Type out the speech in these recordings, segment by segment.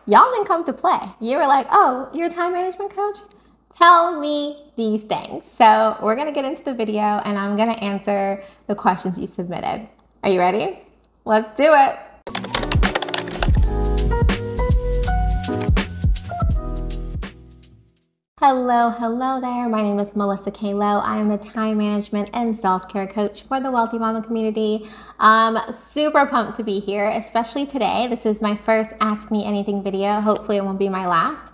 y'all didn't come to play. You were like, oh, you're a time management coach? Tell me these things. So we're gonna get into the video and I'm gonna answer the questions you submitted. Are you ready? Let's do it. Hello there. My name is Melissa Kalo. I am the time management and self-care coach for the Wellthy Mama community. I'm super pumped to be here, especially today. This is my first Ask Me Anything video. Hopefully it won't be my last.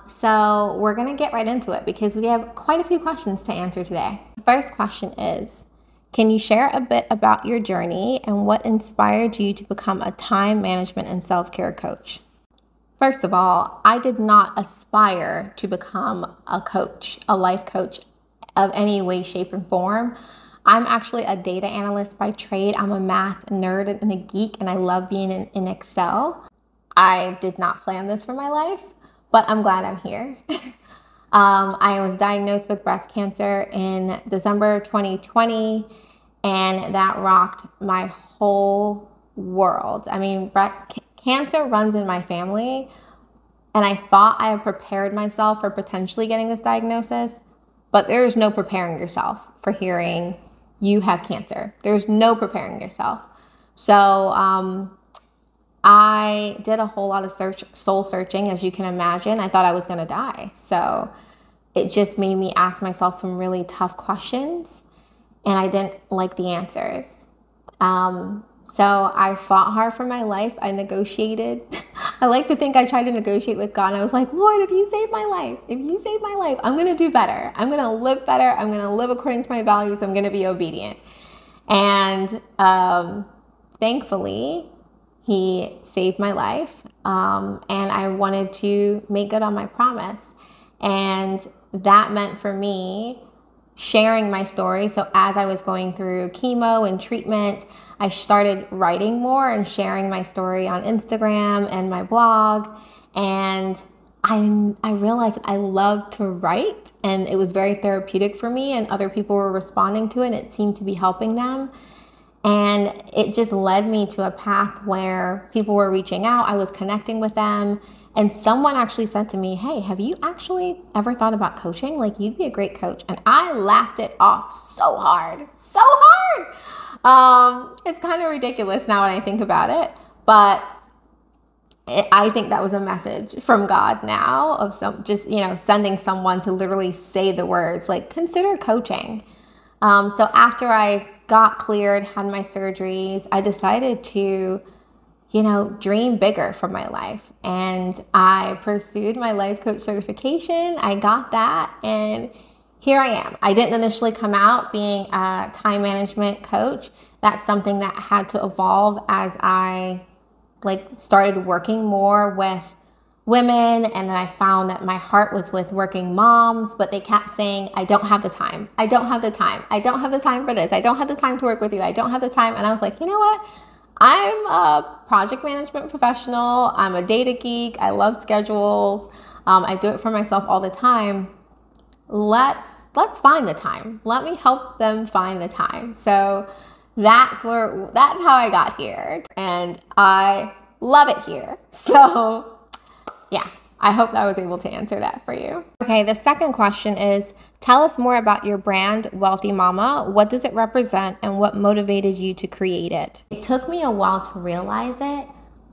So we're gonna get right into it because we have quite a few questions to answer today. The first question is, can you share a bit about your journey and what inspired you to become a time management and self-care coach? First of all, I did not aspire to become a coach, a life coach of any way, shape, and form. I'm actually a data analyst by trade. I'm a math nerd and a geek, and I love being in Excel. I did not plan this for my life, but I'm glad I'm here. I was diagnosed with breast cancer in December 2020, and that rocked my whole world. I mean, cancer runs in my family, and I thought I had prepared myself for potentially getting this diagnosis, but there is no preparing yourself for hearing you have cancer. There's no preparing yourself. So I did a whole lot of soul searching, as you can imagine. I thought I was gonna die. So it just made me ask myself some really tough questions, and I didn't like the answers. So I fought hard for my life. I negotiated. I like to think I tried to negotiate with God. And I was like, Lord, if you save my life, I'm going to do better. I'm going to live better. I'm going to live according to my values. I'm going to be obedient. And thankfully, he saved my life. And I wanted to make good on my promise. And that meant for me sharing my story. So as I was going through chemo and treatment, I started writing more and sharing my story on Instagram and my blog. And I realized I loved to write, and it was very therapeutic for me, and other people were responding to it, and it seemed to be helping them. And it just led me to a path where people were reaching out. I was connecting with them. And someone actually said to me, hey, have you actually ever thought about coaching? Like, you'd be a great coach. And I laughed it off so hard. It's kind of ridiculous now when I think about it, but I think that was a message from God now of sending someone to literally say the words, like, consider coaching. So after I got cleared, had my surgeries, I decided to, dream bigger for my life. And I pursued my life coach certification. I got that, and here I am. I didn't initially come out being a time management coach. That's something that had to evolve as I started working more with women, and then I found that my heart was with working moms, but they kept saying, I don't have the time. I don't have the time. I don't have the time for this. I don't have the time to work with you. I don't have the time. And I was like, you know what? I'm a project management professional. I'm a data geek. I love schedules. I do it for myself all the time. Let's find the time. Let me help them find the time. So that's how I got here, and I love it here. So yeah, I hope I was able to answer that for you. Okay, the second question is, tell us more about your brand, Wellthy Mama. What does it represent, and what motivated you to create it? It took me a while to realize it,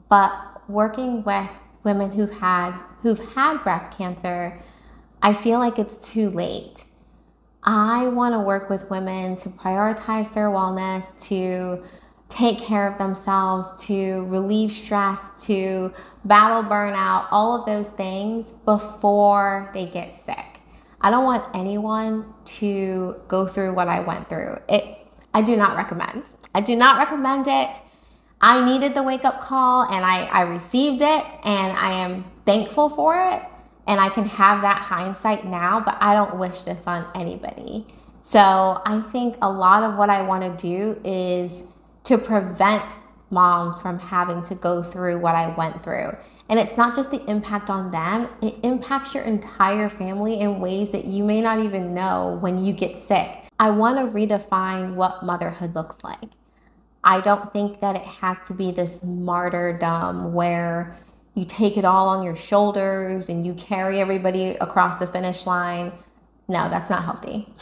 but working with women who've had breast cancer, I feel like it's too late. I want to work with women to prioritize their wellness, to take care of themselves, to relieve stress, to battle burnout, all of those things before they get sick. I don't want anyone to go through what I went through. I do not recommend. I do not recommend it. I needed the wake-up call, and I received it, and I am thankful for it. And I can have that hindsight now, but I don't wish this on anybody. So I think a lot of what I want to do is to prevent moms from having to go through what I went through. And it's not just the impact on them, it impacts your entire family in ways that you may not even know when you get sick. I want to redefine what motherhood looks like. I don't think that it has to be this martyrdom where you take it all on your shoulders and you carry everybody across the finish line. No, that's not healthy.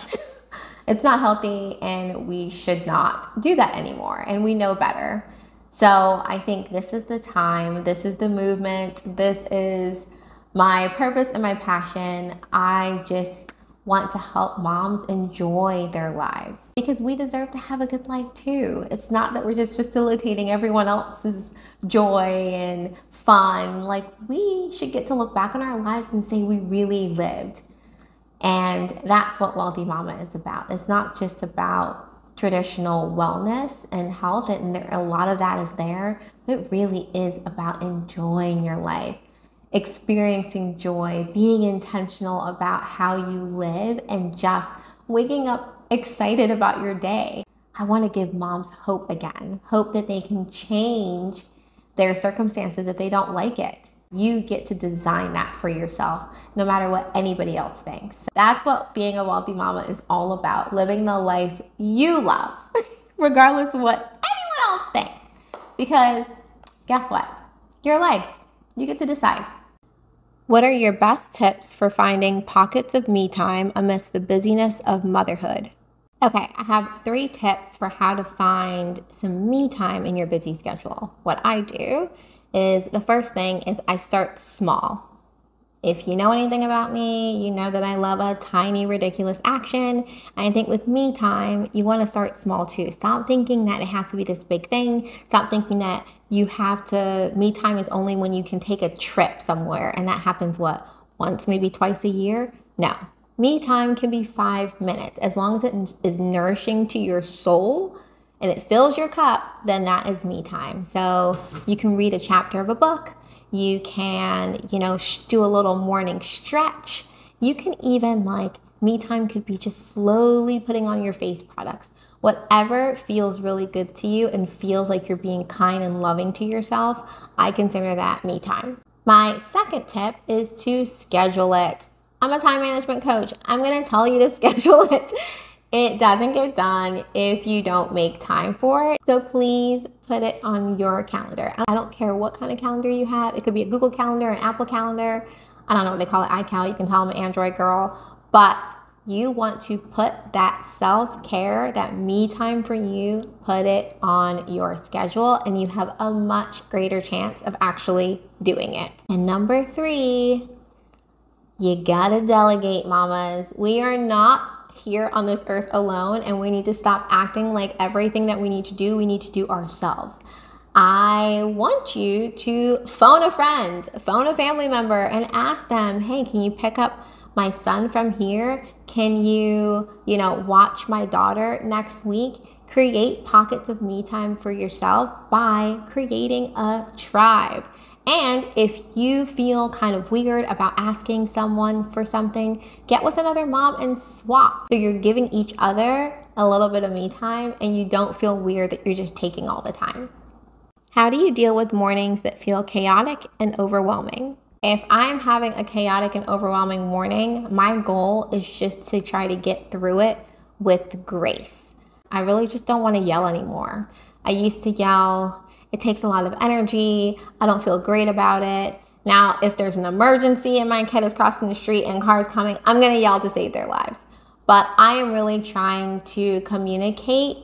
It's not healthy, and we should not do that anymore, and we know better. So I think this is the time, this is the movement, this is my purpose and my passion. I just want to help moms enjoy their lives, because we deserve to have a good life too. It's not that we're just facilitating everyone else's joy and fun. Like, we should get to look back on our lives and say we really lived. And that's what Wellthy Mama is about. It's not just about traditional wellness and health, and a lot of that is there. It really is about enjoying your life, experiencing joy, being intentional about how you live, and just waking up excited about your day. I want to give moms hope again, hope that they can change their circumstances if they don't like it. You get to design that for yourself, no matter what anybody else thinks. That's what being a Wellthy Mama is all about, living the life you love, regardless of what anyone else thinks. Because guess what? Your life, you get to decide. What are your best tips for finding pockets of me time amidst the busyness of motherhood? Okay, I have 3 tips for how to find some me time in your busy schedule. What I do is, the first thing is I start small. If you know anything about me, you know that I love a tiny, ridiculous action. I think with me time, you want to start small too. Stop thinking that it has to be this big thing. Stop thinking that you have to, me time is only when you can take a trip somewhere, and that happens what, once, maybe twice a year? No. Me time can be 5 minutes. As long as it is nourishing to your soul and it fills your cup, then that is me time. So you can read a chapter of a book. You can, do a little morning stretch. You can even, me time could be just slowly putting on your face products. Whatever feels really good to you and feels like you're being kind and loving to yourself, I consider that me time. My second tip is to schedule it. I'm a time management coach. I'm going to tell you to schedule it. It doesn't get done if you don't make time for it. So please put it on your calendar. I don't care what kind of calendar you have. It could be a Google Calendar, an Apple Calendar. I don't know what they call it, iCal. You can tell I'm an Android girl. But you want to put that self-care, that me time for you, put it on your schedule, and you have a much greater chance of actually doing it. And number 3, you gotta delegate, mamas. We are not here on this earth alone, and we need to stop acting like everything that we need to do ourselves. I want you to phone a friend, phone a family member, and ask them, hey, can you pick up my son from here? Can you, watch my daughter next week? Create pockets of me time for yourself by creating a tribe. And if you feel kind of weird about asking someone for something, get with another mom and swap. So you're giving each other a little bit of me time, and you don't feel weird that you're just taking all the time. How do you deal with mornings that feel chaotic and overwhelming? If I'm having a chaotic and overwhelming morning, my goal is just to try to get through it with grace. I really just don't want to yell anymore. I used to yell. It takes a lot of energy. I don't feel great about it. Now, if there's an emergency and my kid is crossing the street and cars coming, I'm gonna yell to save their lives. But I am really trying to communicate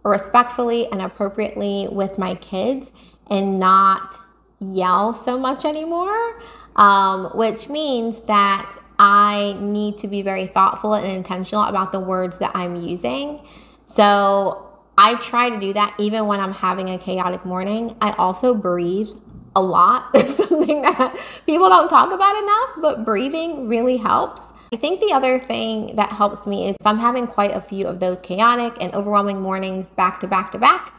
respectfully and appropriately with my kids and not yell so much anymore, which means that I need to be very thoughtful and intentional about the words that I'm using. So I try to do that even when I'm having a chaotic morning. I also breathe a lot. It's something that people don't talk about enough, but breathing really helps. I think the other thing that helps me is if I'm having quite a few of those chaotic and overwhelming mornings back to back to back,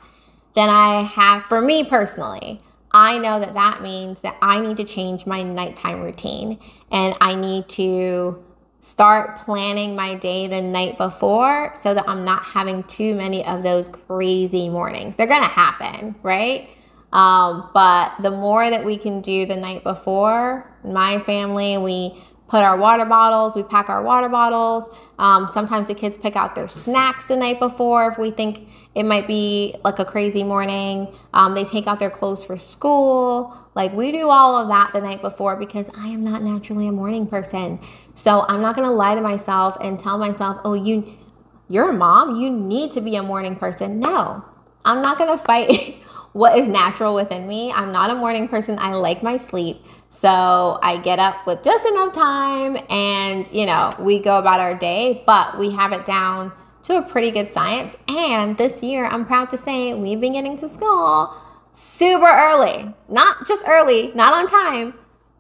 then I have, for me personally, I know that that means that I need to change my nighttime routine, and I need to start planning my day the night before so that I'm not having too many of those crazy mornings. They're gonna happen, right? But the more that we can do the night before, my family, we put our water bottles, we pack our water bottles. Sometimes the kids pick out their snacks the night before if we think it might be like a crazy morning. They take out their clothes for school. Like, we do all of that the night before because I am not naturally a morning person. So I'm not gonna lie to myself and tell myself, oh, you're a mom, you need to be a morning person. No, I'm not gonna fight what is natural within me. I'm not a morning person. I like my sleep. So I get up with just enough time and, we go about our day, but we have it down to a pretty good science. And this year, I'm proud to say we've been getting to school super early. Not just early, not on time,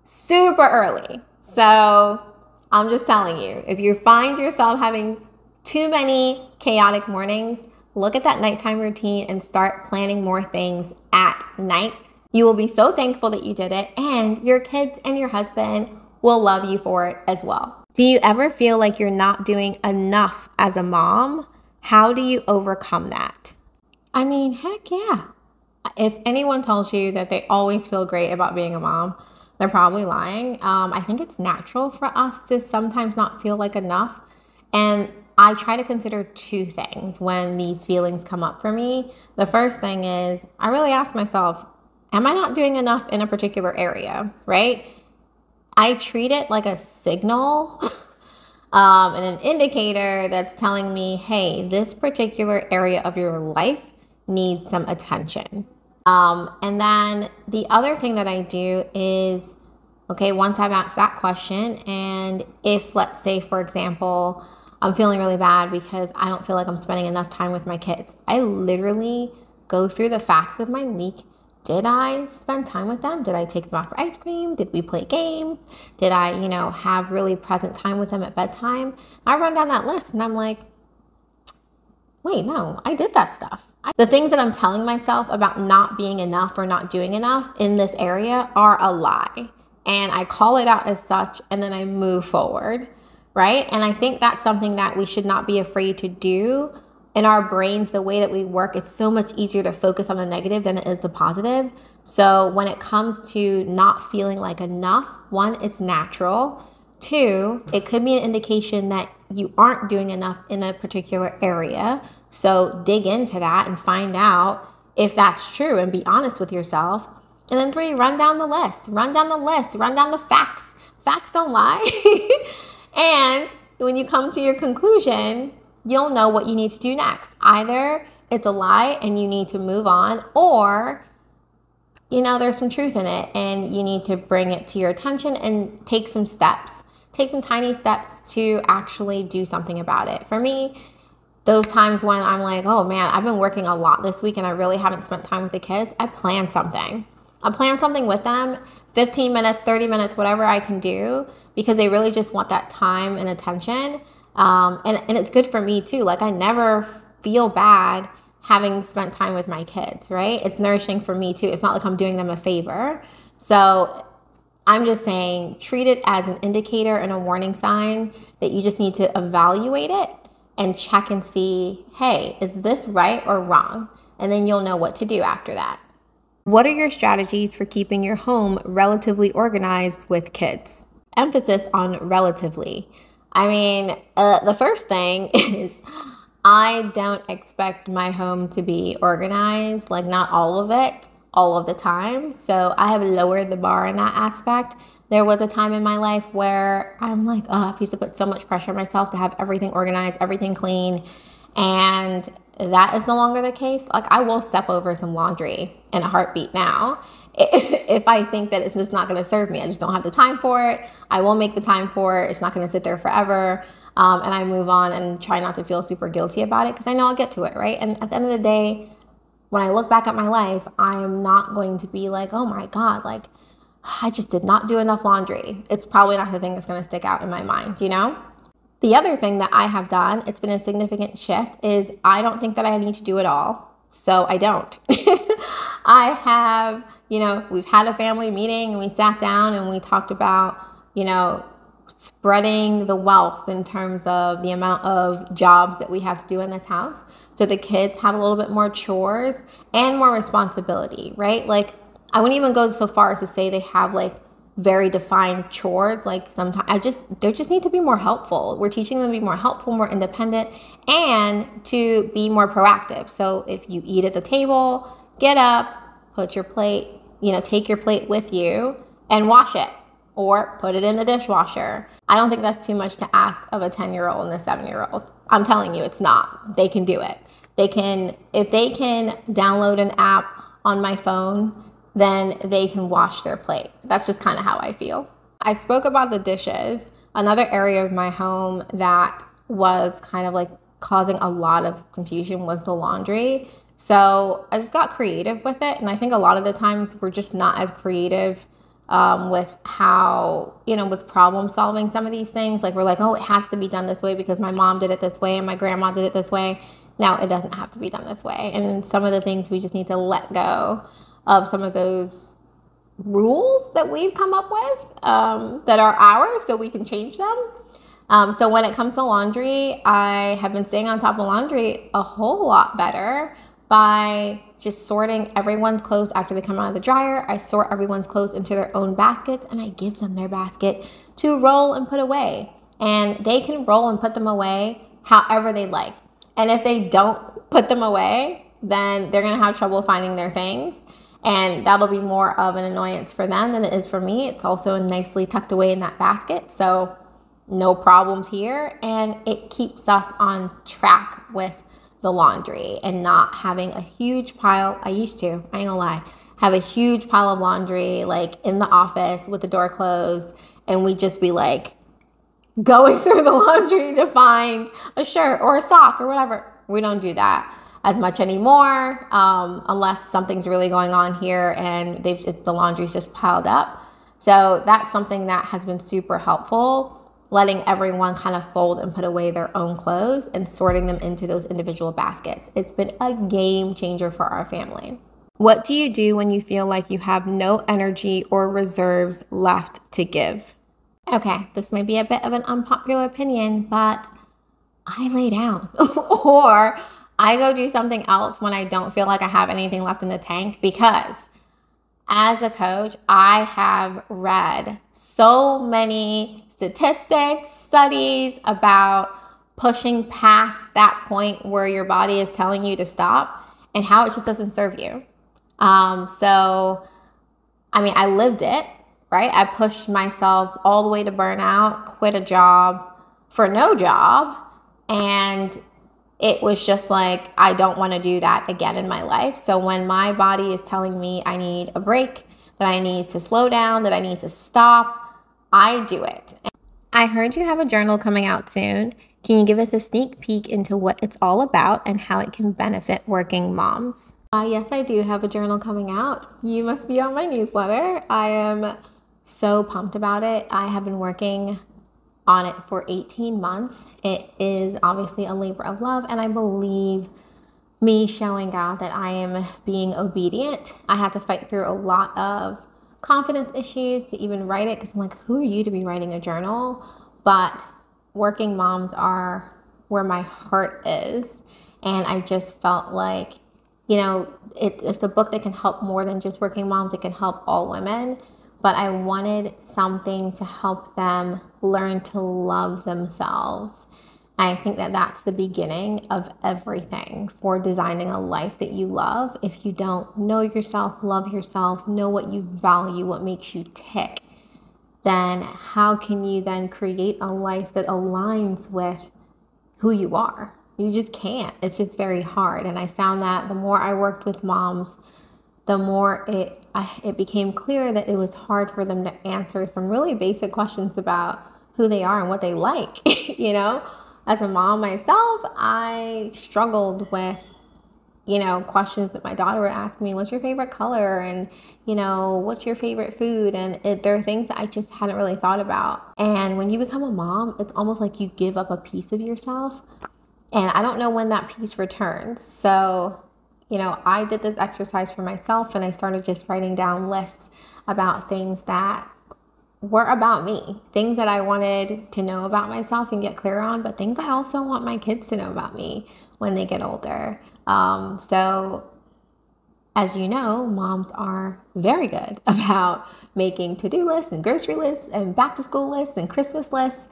super early. So I'm just telling you, if you find yourself having too many chaotic mornings, look at that nighttime routine and start planning more things at night. You will be so thankful that you did it, and your kids and your husband will love you for it as well. Do you ever feel like you're not doing enough as a mom? How do you overcome that? I mean, heck yeah. If anyone tells you that they always feel great about being a mom, they're probably lying. I think it's natural for us to sometimes not feel like enough. And I try to consider two things when these feelings come up for me. The first thing is I really ask myself, am I not doing enough in a particular area, right? I treat it like a signal and an indicator that's telling me, hey, this particular area of your life needs some attention. And then the other thing that I do is, okay, once I've asked that question, and if, let's say, for example, I'm feeling really bad because I don't feel like I'm spending enough time with my kids, I literally go through the facts of my week. Did I spend time with them? Did I take them out for ice cream? Did we play games? Did I, have really present time with them at bedtime? I run down that list and I'm like, wait, no, I did that stuff. The things that I'm telling myself about not being enough or not doing enough in this area are a lie. And I call it out as such, and then I move forward, right? And I think that's something that we should not be afraid to do. In our brains, the way that we work, it's so much easier to focus on the negative than it is the positive. So when it comes to not feeling like enough, one, it's natural. Two, it could be an indication that you aren't doing enough in a particular area. So dig into that and find out if that's true and be honest with yourself. And then three, run down the list, run down the facts. Facts don't lie. And when you come to your conclusion, you'll know what you need to do next. Either it's a lie and you need to move on, or, there's some truth in it and you need to bring it to your attention and take some steps. Take some tiny steps to actually do something about it. For me, those times when I'm like, oh man, I've been working a lot this week and I really haven't spent time with the kids, I plan something. I plan something with them, 15 minutes, 30 minutes, whatever I can do, because they really just want that time and attention. And it's good for me too. Like, I never feel bad having spent time with my kids, right? It's nourishing for me too. It's not like I'm doing them a favor. So I'm just saying, treat it as an indicator and a warning sign that you just need to evaluate it and check and see, hey, is this right or wrong? And then you'll know what to do after that. What are your strategies for keeping your home relatively organized with kids? Emphasis on relatively. I mean, the first thing is I don't expect my home to be organized, like not all of it, all of the time. So I have lowered the bar in that aspect. There was a time in my life where I'm like, oh, I used to put so much pressure on myself to have everything organized, everything clean. And that is no longer the case. Like, I will step over some laundry in a heartbeat now if I think that it's just not going to serve me. I just don't have the time for it. I will make the time for it. It's not going to sit there forever. And I move on and try not to feel super guilty about it because I know I'll get to it, right? And at the end of the day, when I look back at my life, I am not going to be like, oh my God, like, I just did not do enough laundry. It's probably not the thing that's going to stick out in my mind, The other thing that I have done, it's been a significant shift, is I don't think that I need to do it all. So I don't. I have, we've had a family meeting and we sat down and we talked about, spreading the wealth in terms of the amount of jobs that we have to do in this house. So the kids have a little bit more chores and more responsibility, right? Like, I wouldn't even go so far as to say they have like very defined chores. Like sometimes they just need to be more helpful. We're teaching them to be more helpful, more independent, and to be more proactive. So if you eat at the table, get up, put your plate, take your plate with you and wash it or put it in the dishwasher. I don't think that's too much to ask of a 10-year-old and a 7-year-old. I'm telling you, it's not. They can do it. If they can download an app on my phone, then they can wash their plate. That's just kind of how I feel. I spoke about the dishes. Another area of my home that was kind of like causing a lot of confusion was the laundry. So I just got creative with it. And I think a lot of the times we're just not as creative with how, with problem solving some of these things. Like we're like, oh, it has to be done this way because my mom did it this way and my grandma did it this way. Now it doesn't have to be done this way. And some of the things we just need to let go of, some of those rules that we've come up with that are ours so we can change them. So when it comes to laundry, I have been staying on top of laundry a whole lot better by just sorting everyone's clothes after they come out of the dryer. I sort everyone's clothes into their own baskets and I give them their basket to roll and put away. And they can roll and put them away however they like. And if they don't put them away, then they're going to have trouble finding their things. And that'll be more of an annoyance for them than it is for me. It's also nicely tucked away in that basket. So no problems here. And it keeps us on track with the laundry and not having a huge pile. I used to, I ain't gonna lie, have a huge pile of laundry like in the office with the door closed. And we just be like going through the laundry to find a shirt or a sock or whatever. We don't do that as much anymore, unless something's really going on here and the laundry's just piled up. So that's something that has been super helpful, letting everyone kind of fold and put away their own clothes and sorting them into those individual baskets. It's been a game changer for our family. What do you do when you feel like you have no energy or reserves left to give? Okay, this may be a bit of an unpopular opinion, but I lay down or I go do something else when I don't feel like I have anything left in the tank, because as a coach, I have read so many statistics, studies about pushing past that point where your body is telling you to stop and how it just doesn't serve you. I lived it, right? I pushed myself all the way to burnout, quit a job for no job. And it was just like, I don't want to do that again in my life. So when my body is telling me I need a break, that I need to slow down, that I need to stop, I do it. I heard you have a journal coming out soon. Can you give us a sneak peek into what it's all about and how it can benefit working moms? Yes, I do have a journal coming out. You must be on my newsletter. I am so pumped about it. I have been working on it for 18 months. It is obviously a labor of love, and I believe me showing God that I am being obedient. I had to fight through a lot of confidence issues to even write it, because I'm like, who are you to be writing a journal? But working moms are where my heart is, and I just felt like, it's a book that can help more than just working moms. It can help all women. But I wanted something to help them learn to love themselves. And I think that that's the beginning of everything for designing a life that you love. If you don't know yourself, love yourself, know what you value, what makes you tick, then how can you then create a life that aligns with who you are? You just can't. It's just very hard. And I found that the more I worked with moms, the more it became clear that it was hard for them to answer some really basic questions about who they are and what they like. As a mom myself, I struggled with, questions that my daughter would ask me. What's your favorite color? And, what's your favorite food? And there are things that I just hadn't really thought about. And when you become a mom, it's almost like you give up a piece of yourself. And I don't know when that piece returns. So I did this exercise for myself, and I started just writing down lists about things that were about me, things that I wanted to know about myself and get clear on, but things I also want my kids to know about me when they get older. So as you know, moms are very good about making to-do lists and grocery lists and back to school lists and Christmas lists.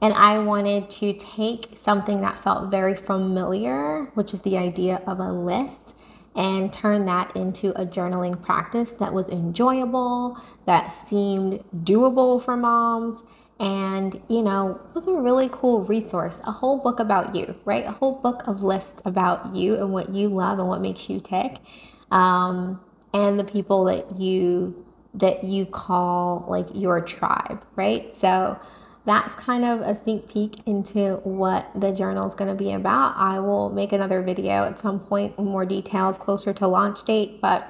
And I wanted to take something that felt very familiar, which is the idea of a list, and turn that into a journaling practice that was enjoyable, that seemed doable for moms, and, was a really cool resource. A whole book about you, right? A whole book of lists about you and what you love and what makes you tick, and the people that you call like your tribe, right? So that's kind of a sneak peek into what the journal is going to be about. I will make another video at some point with more details closer to launch date, but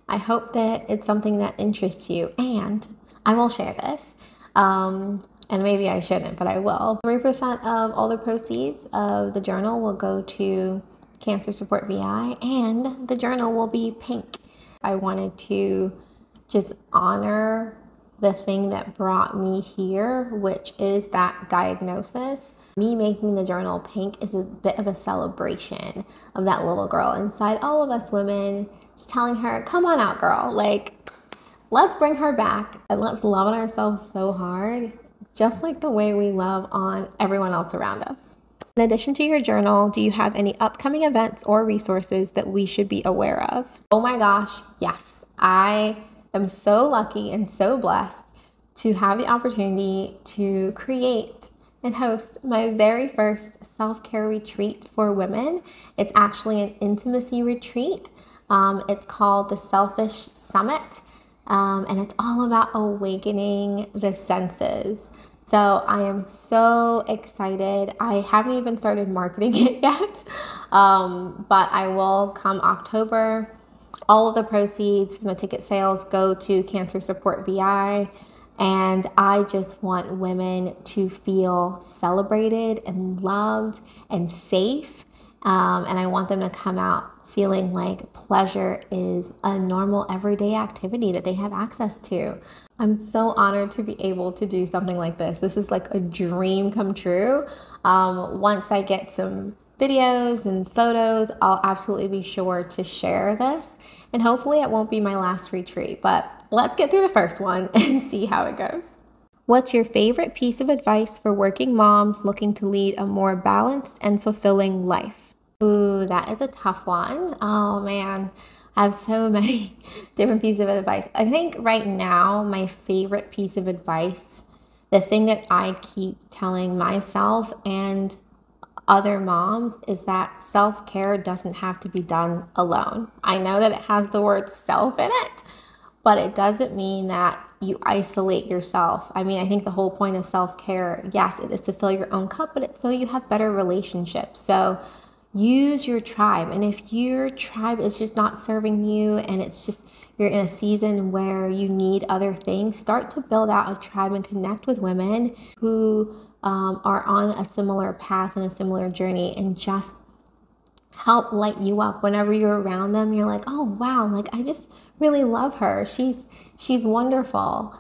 I hope that it's something that interests you. And I will share this, and maybe I shouldn't, but I will. 3% of all the proceeds of the journal will go to Cancer Support VI, and the journal will be pink. I wanted to just honor the thing that brought me here, which is that diagnosis. Me making the journal pink is a bit of a celebration of that little girl inside all of us women, just telling her, come on out, girl. Like, let's bring her back and let's love on ourselves so hard, just like the way we love on everyone else around us. In addition to your journal, do you have any upcoming events or resources that we should be aware of? Oh my gosh, yes. I'm so lucky and so blessed to have the opportunity to create and host my very first self-care retreat for women. It's actually an intimacy retreat. It's called the Selfish Summit, and it's all about awakening the senses. So I am so excited. I haven't even started marketing it yet, but I will come October. All of the proceeds from the ticket sales go to Cancer Support VI, and I just want women to feel celebrated and loved and safe, and I want them to come out feeling like pleasure is a normal everyday activity that they have access to. I'm so honored to be able to do something like this. This is like a dream come true. Once I get some videos and photos, I'll absolutely be sure to share this. And hopefully it won't be my last retreat, but let's get through the first one and see how it goes. What's your favorite piece of advice for working moms looking to lead a more balanced and fulfilling life? Ooh, that is a tough one. Oh man, I have so many different pieces of advice. I think right now, my favorite piece of advice, the thing that I keep telling myself and other moms, is that self-care doesn't have to be done alone. I know that it has the word self in it, but it doesn't mean that you isolate yourself. I mean, I think the whole point of self-care, yes, it is to fill your own cup, but it's so you have better relationships. So use your tribe. And if your tribe is just not serving you and it's just you're in a season where you need other things, start to build out a tribe and connect with women who are on a similar path and a similar journey, and just help light you up. Whenever you're around them, you're like, oh wow, like I just really love her. She's wonderful.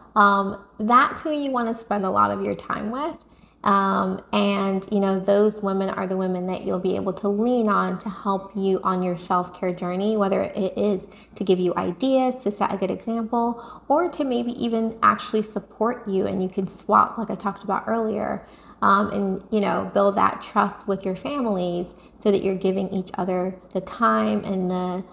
That's who you want to spend a lot of your time with. And those women are the women that you'll be able to lean on to help you on your self-care journey, whether it is to give you ideas, to set a good example, or to maybe even actually support you, and you can swap, like I talked about earlier, and build that trust with your families so that you're giving each other the time and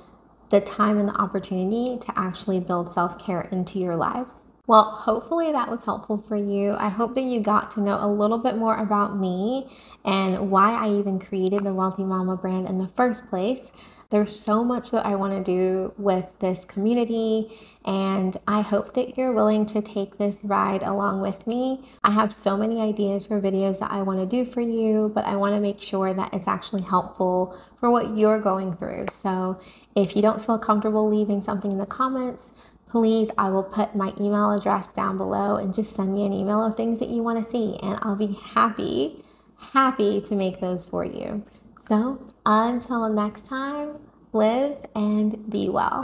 the time and the opportunity to actually build self-care into your lives. Well, hopefully that was helpful for you. I hope that you got to know a little bit more about me and why I even created the Wellthy Mama brand in the first place. There's so much that I want to do with this community, and I hope that you're willing to take this ride along with me. I have so many ideas for videos that I want to do for you, but I want to make sure that it's actually helpful for what you're going through. So if you don't feel comfortable leaving something in the comments, please, I will put my email address down below, and just send me an email of things that you want to see, and I'll be happy to make those for you. So until next time, live and be well.